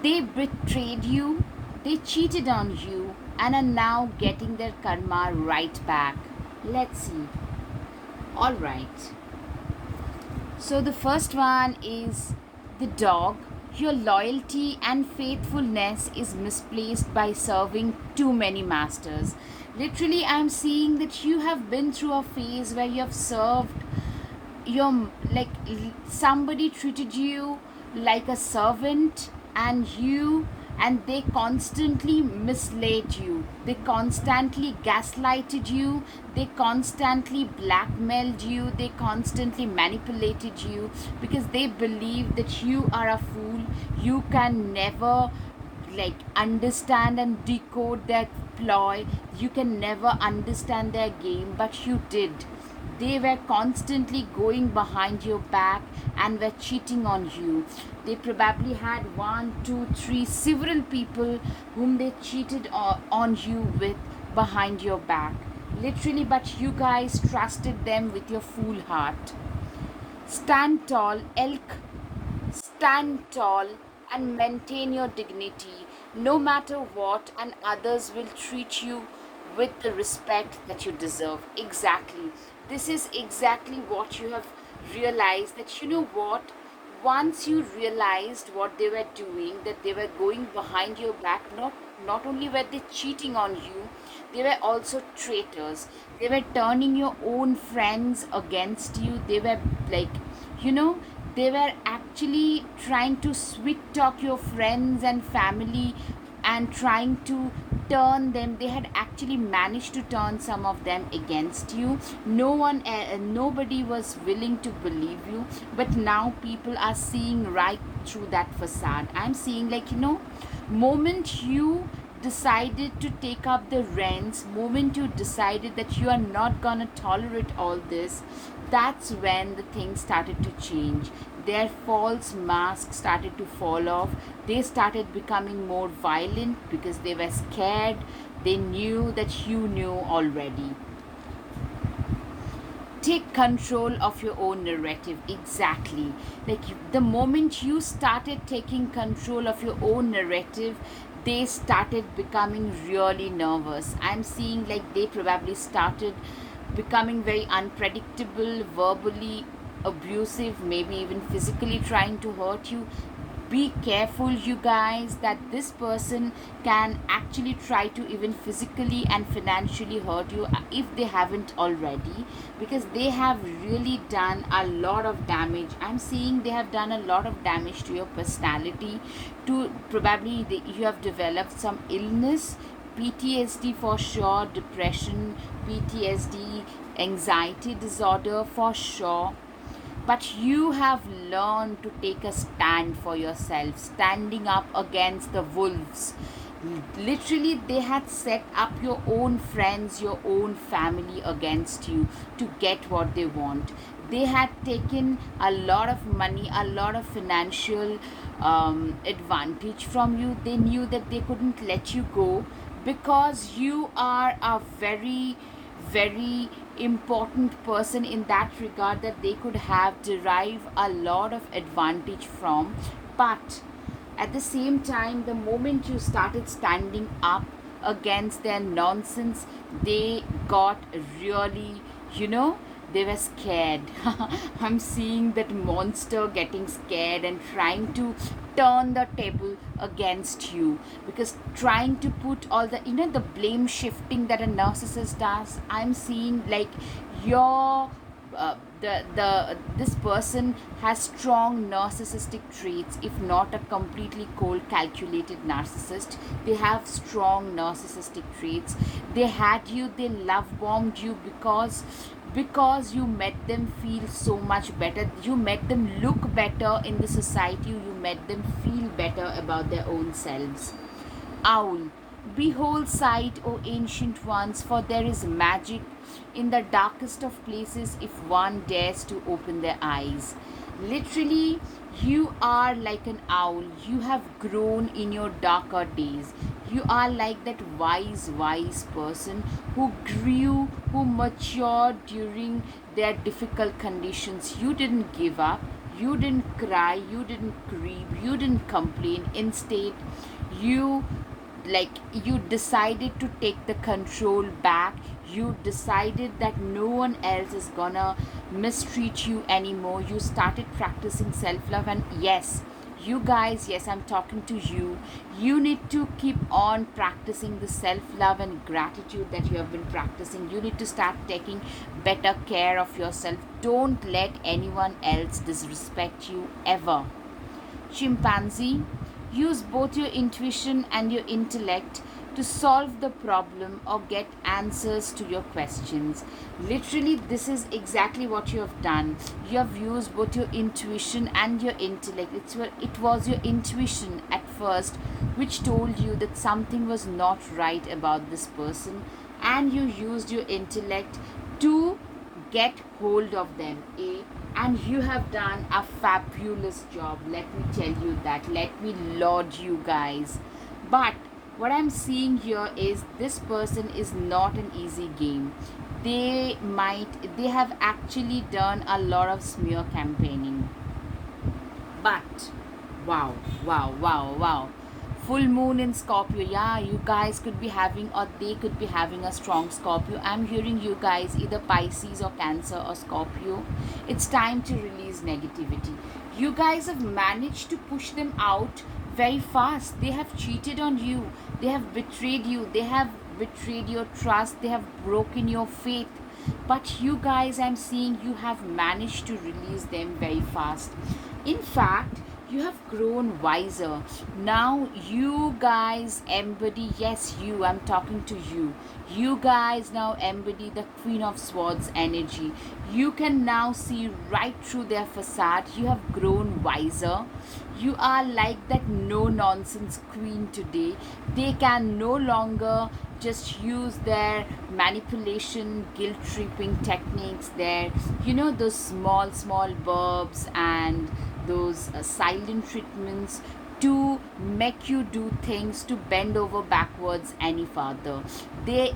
They betrayed you, they cheated on you, and are now getting their karma right back. Let's see. Alright. So the first one is the dog. Your loyalty and faithfulness is misplaced by serving too many masters. Literally, I'm seeing that you have been through a phase where you have served your somebody treated you like a servant, and they constantly misled you, they constantly gaslighted you, they constantly blackmailed you, they constantly manipulated you because they believe that you are a fool, you can never understand and decode their ploy, you can never understand their game, but you did. They were constantly going behind your back and were cheating on you. They probably had one, two, three, several people whom they cheated on you with behind your back. Literally, but you guys trusted them with your full heart. Stand tall, elk. Stand tall and maintain your dignity no matter what, and others will treat you with the respect that you deserve. Exactly. This is exactly what you have realized, that you know what? Once you realized what they were doing, that they were going behind your back, not only were they cheating on you, they were also traitors. They were turning your own friends against you. They were like, you know, they were actually trying to sweet talk your friends and family and trying to turn them. They had actually managed to turn some of them against you. Nobody was willing to believe you, but now people are seeing right through that facade. I'm seeing, moment you decided to take up the reins, moment you decided that you are not gonna tolerate all this, that's when the things started to change. Their false mask started to fall off. They started becoming more violent because they were scared. They knew that you knew already. Take control of your own narrative. Exactly. The moment you started taking control of your own narrative, they started becoming really nervous. I'm seeing like they probably started becoming very unpredictable, verbally abusive, maybe even physically trying to hurt you. Be careful, you guys, that this person can actually try to even physically and financially hurt you if they haven't already, because they have really done a lot of damage. I'm seeing they have done a lot of damage to your personality, to probably you have developed some illness, PTSD for sure, depression, PTSD, anxiety disorder for sure. But you have learned to take a stand for yourself, standing up against the wolves. Literally, they had set up your own friends, your own family against you to get what they want. They had taken a lot of money, a lot of financial advantage from you. They knew that they couldn't let you go because you are a very, very important person in that regard, that they could have derived a lot of advantage from. But at the same time, the moment you started standing up against their nonsense, they got really, you know, they were scared. I'm seeing that monster getting scared and trying to turn the table against you, because trying to put all the, the blame shifting that a narcissist does. I'm seeing like your the this person has strong narcissistic traits. If not a completely cold calculated narcissist, they have strong narcissistic traits. They had you, they love bombed you because you made them feel so much better, you made them look better in the society, you made them feel better about their own selves. Owl. Behold sight, O ancient ones, for there is magic in the darkest of places if one dares to open their eyes. Literally, you are like an owl. You have grown in your darker days. You are like that wise person who grew, who matured during their difficult conditions. You didn't give up. You didn't cry, you didn't grieve, you didn't complain. Instead, you like you decided to take the control back. You decided that no one else is gonna mistreat you anymore. You started practicing self-love. And yes, you guys, yes, I'm talking to you. You need to keep on practicing the self-love and gratitude that you have been practicing. You need to start taking better care of yourself. Don't let anyone else disrespect you ever. Chimpanzee, use both your intuition and your intellect to solve the problem or get answers to your questions. Literally, this is exactly what you have done. You have used both your intuition and your intellect. It was your intuition at first which told you that something was not right about this person, and you used your intellect to get hold of them, and you have done a fabulous job. Let me tell you that. Let me laud you guys. But what I'm seeing here is this person is not an easy game. They have actually done a lot of smear campaigning. But wow, wow, wow, wow. Full moon in Scorpio. Yeah, you guys could be having, or they could be having a strong Scorpio. I'm hearing you guys either Pisces or Cancer or Scorpio. It's time to release negativity. You guys have managed to push them out very fast. They have cheated on you, they have betrayed you, they have betrayed your trust, they have broken your faith. But you guys, I'm seeing you have managed to release them very fast. In fact, you have grown wiser. Now you guys embody, yes, I'm talking to you. You guys now embody the Queen of Swords energy. You can now see right through their facade. You have grown wiser. You are like that no nonsense queen today. They can no longer just use their manipulation, guilt tripping techniques, their, those small verbs and those silent treatments to make you do things, to bend over backwards any further. They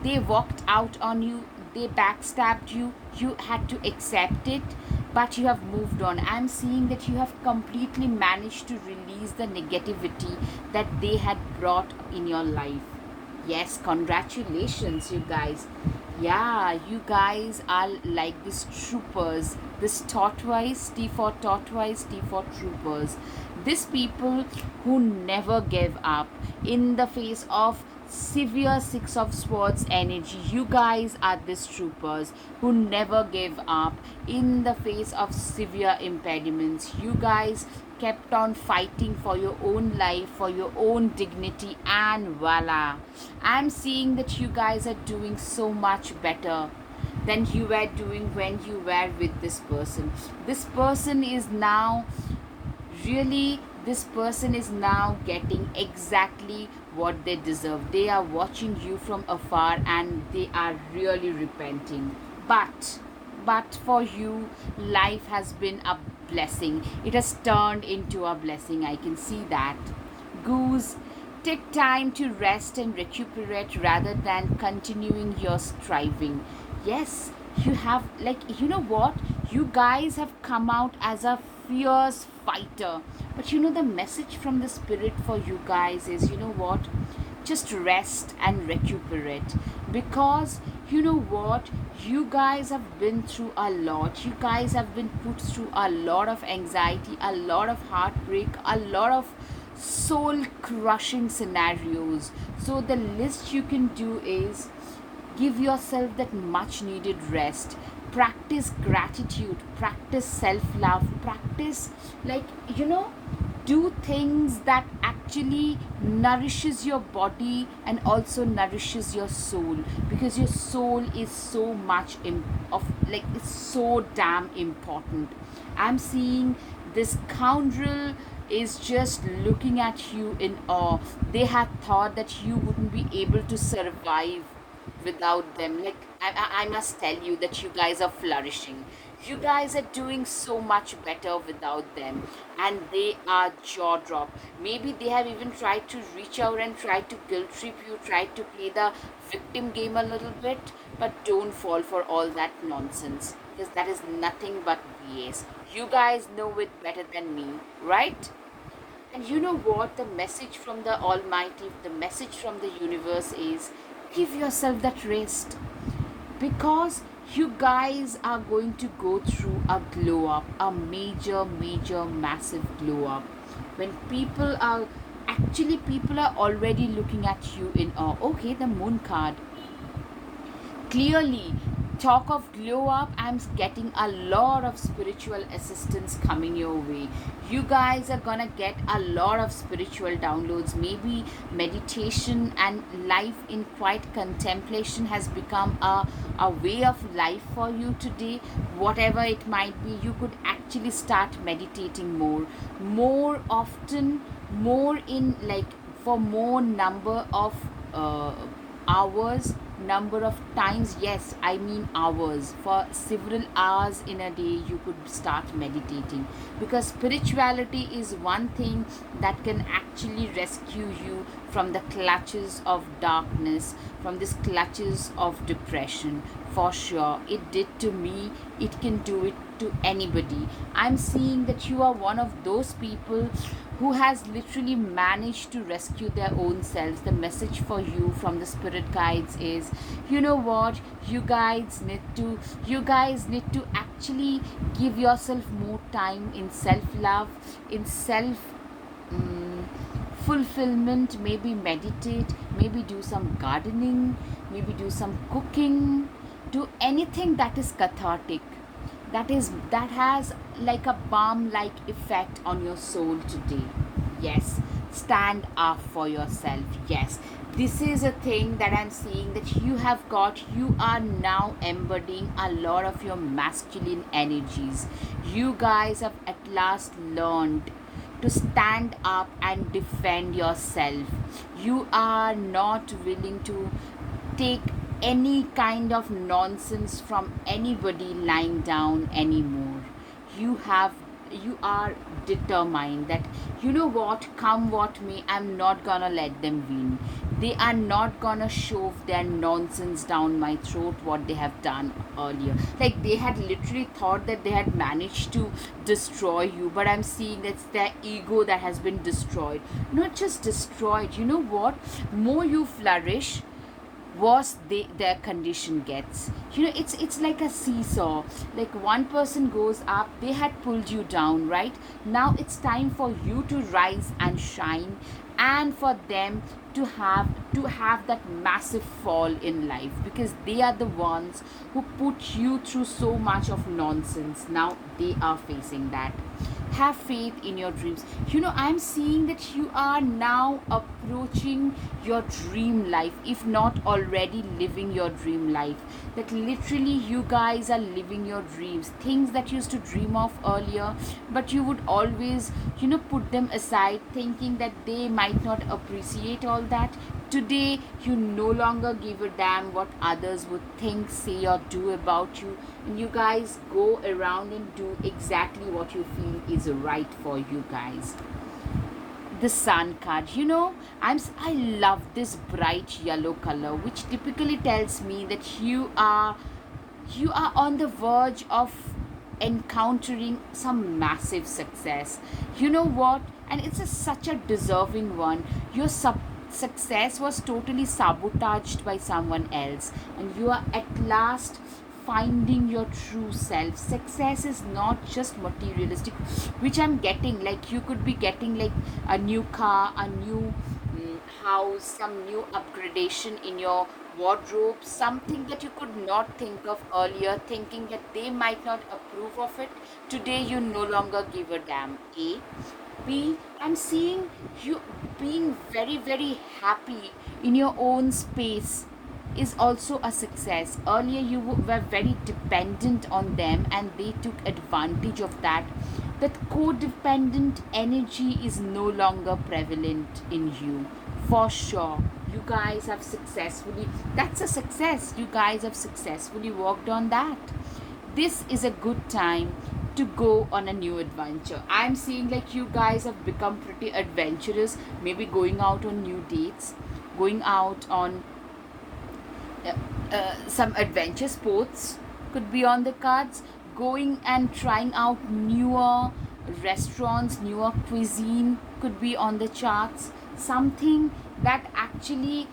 they walked out on you, they backstabbed you, you had to accept it, but you have moved on. I'm seeing that you have completely managed to release the negativity that they had brought in your life. Yes, congratulations, you guys. Yeah, you guys are like these troopers, this tortoise, T for tortoise, T for troopers. These people who never give up in the face of severe Six of Swords energy. You guys are these troopers who never give up in the face of severe impediments. You guys kept on fighting for your own life, for your own dignity, and voila. I'm seeing that you guys are doing so much better than you were doing when you were with this person. This person is now really, this person is now getting exactly what they deserve. They are watching you from afar and they are really repenting. But for you, life has been a blessing. It has turned into a blessing. I can see that. Goose, take time to rest and recuperate rather than continuing your striving. Yes, you have, like, you know what? You guys have come out as a fierce fighter. But the message from the spirit for you guys is, what? Just rest and recuperate, because you know what, you guys have been through a lot. You guys have been put through a lot of anxiety, a lot of heartbreak, a lot of soul crushing scenarios. So the least you can do is give yourself that much needed rest. Practice gratitude, practice self love, practice, like, do things that actually nourishes your body and also nourishes your soul, because your soul is so much of, like, it's so damn important. I'm seeing this scoundrel is just looking at you in awe. They had thought that you wouldn't be able to survive without them. Like, I must tell you that you guys are flourishing. You guys are doing so much better without them, and they are jaw drop. Maybe they have even tried to reach out and try to guilt trip you, try to play the victim game a little bit, but don't fall for all that nonsense, because that is nothing but Yes, you guys know it better than me, right? And you know what? The message from the Almighty, the message from the universe is give yourself that rest, because you guys are going to go through a glow up, a major, major, massive glow up. When people are already looking at you in awe. Okay, the moon card. Clearly, talk of glow up, I'm getting a lot of spiritual assistance coming your way. You guys are gonna get a lot of spiritual downloads. Maybe meditation and life in quiet contemplation has become a way of life for you today. Whatever it might be, you could actually start meditating more often, more in like for more number of uh, hours, number of times. Yes, I mean hours. For several hours in a day you could start meditating, because spirituality is one thing that can actually rescue you from the clutches of darkness, from these clutches of depression. For sure, it did to me, it can do it to anybody. I'm seeing that you are one of those people who has literally managed to rescue their own selves. The message for you from the spirit guides is, you know what, you guys need to actually give yourself more time in self love, in self mm, fulfillment. Maybe meditate, maybe do some gardening, maybe do some cooking, do anything that is cathartic, that has like a balm like effect on your soul today. Yes, stand up for yourself. Yes, this is a thing that I'm seeing that you are now embodying a lot of your masculine energies. You guys have at last learned to stand up and defend yourself. You are not willing to take any kind of nonsense from anybody lying down anymore. You have you are determined that, you know what, come what may, I'm not gonna let them win. They are not gonna shove their nonsense down my throat, what they have done earlier. Like they had literally thought that they had managed to destroy you, but I'm seeing that's their ego that has been destroyed. Not just destroyed, you know what, more you flourish, worse their condition gets. You know, it's like a seesaw. Like one person goes up, they had pulled you down, right? Now it's time for you to rise and shine, and for them to have that massive fall in life, because they are the ones who put you through so much of nonsense. Now they are facing that. Have faith in your dreams. You know, I'm seeing that you are now approaching your dream life, if not already living your dream life. That literally you guys are living your dreams, things that you used to dream of earlier, but you would always, put them aside, thinking that they might not appreciate all that. Today, you no longer give a damn what others would think, say, or do about you. And you guys go around and do exactly what you feel is right for you guys. The sun card, I love this bright yellow color, which typically tells me that you are on the verge of encountering some massive success. You know what? And it's such a deserving one. Your success was totally sabotaged by someone else, and you are at last finding your true self. Success is not just materialistic, which I'm getting. Like you could be getting like a new car, a new house, some new upgradation in your wardrobe, something that you could not think of earlier, thinking that they might not approve of it. Today, you no longer give a damn. A. B. I'm seeing you being very, very happy in your own space is also a success. Earlier, you were very dependent on them and they took advantage of that. That codependent energy is no longer prevalent in you. For sure, you guys have successfully, that's a success. You guys have successfully worked on that. This is a good time to go on a new adventure. I'm seeing like you guys have become pretty adventurous, maybe going out on new dates, going out on some adventure sports could be on the cards, going and trying out newer restaurants, newer cuisine could be on the charts. Something that actually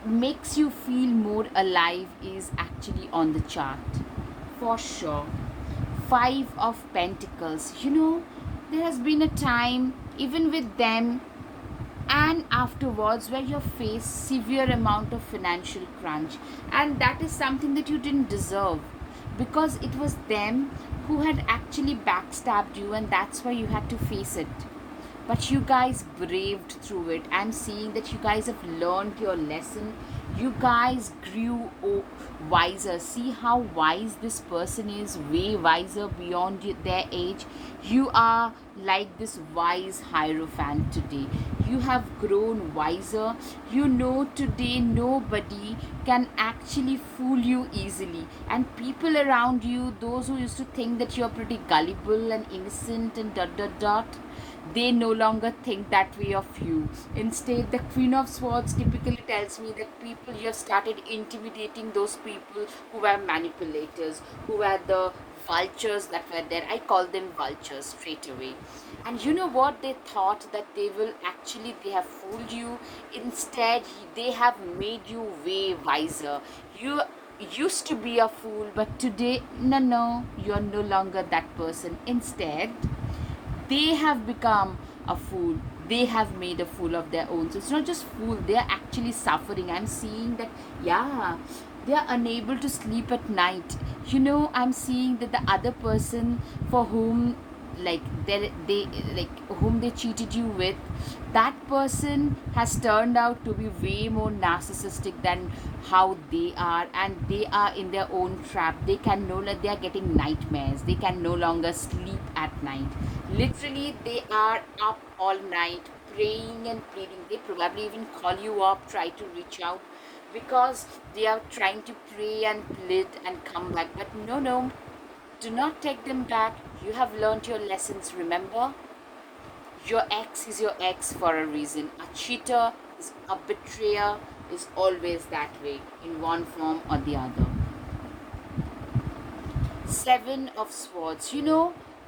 makes you feel more alive is actually on the chart for sure. Five of Pentacles. There has been a time, even with them and afterwards, where you face severe amount of financial crunch, and that is something that you didn't deserve, because it was them who had actually backstabbed you, and that's why you had to face it. But you guys braved through it. I'm seeing that you guys have learned your lesson. You guys grew wiser. See how wise this person is, way wiser beyond their age. You are like this wise hierophant today. You have grown wiser. You know today nobody can actually fool you easily. And people around you, those who used to think that you're pretty gullible and innocent and dot dot dot, they no longer think that way of you. Instead, the Queen of Swords typically tells me that people, you have started intimidating those people who were manipulators, who were the vultures that were there. I call them vultures straight away. And you know what? They thought that they have fooled you. Instead, they have made you way wiser. You used to be a fool, but today, no, you're no longer that person. Instead, they have become a fool. They have made a fool of their own. So it's not just fool, they are actually suffering. I'm seeing that, yeah, they are unable to sleep at night. I'm seeing that the other person for whom, like they like whom they cheated you with, that person has turned out to be way more narcissistic than how they are, and they are in their own trap. They are getting nightmares. They can no longer sleep at night. Literally, they are up all night praying and pleading. They probably even call you up, try to reach out, because they are trying to pray and plead and come back. But no, do not take them back. You have learned your lessons. Remember, your ex is your ex for a reason. A cheater, is a betrayer, is always that way in one form or the other. Seven of Swords.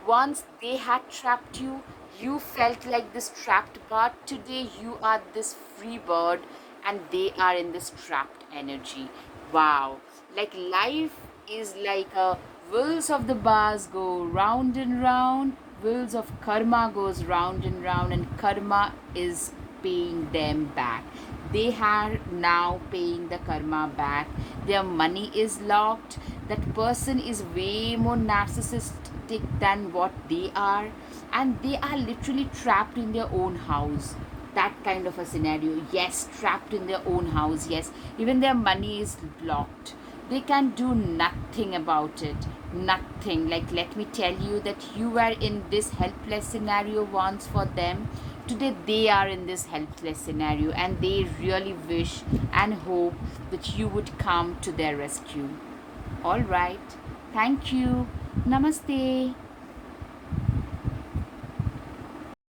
Once they had trapped you, you felt like this trapped bird. Today, you are this free bird, and they are in this trapped energy. Wow. Like life is like a wheels of the bars go round and round, wheels of karma goes round and karma is paying them back. They are now paying the karma back. Their money is locked. That person is way more narcissistic than what they are, and they are literally trapped in their own house. That kind of a scenario. Yes, trapped in their own house. Yes, even their money is blocked. They can do nothing about it. Nothing. Like, let me tell you that you were in this helpless scenario once for them. Today they are in this helpless scenario, and they really wish and hope that you would come to their rescue. All right. Thank you. Namaste.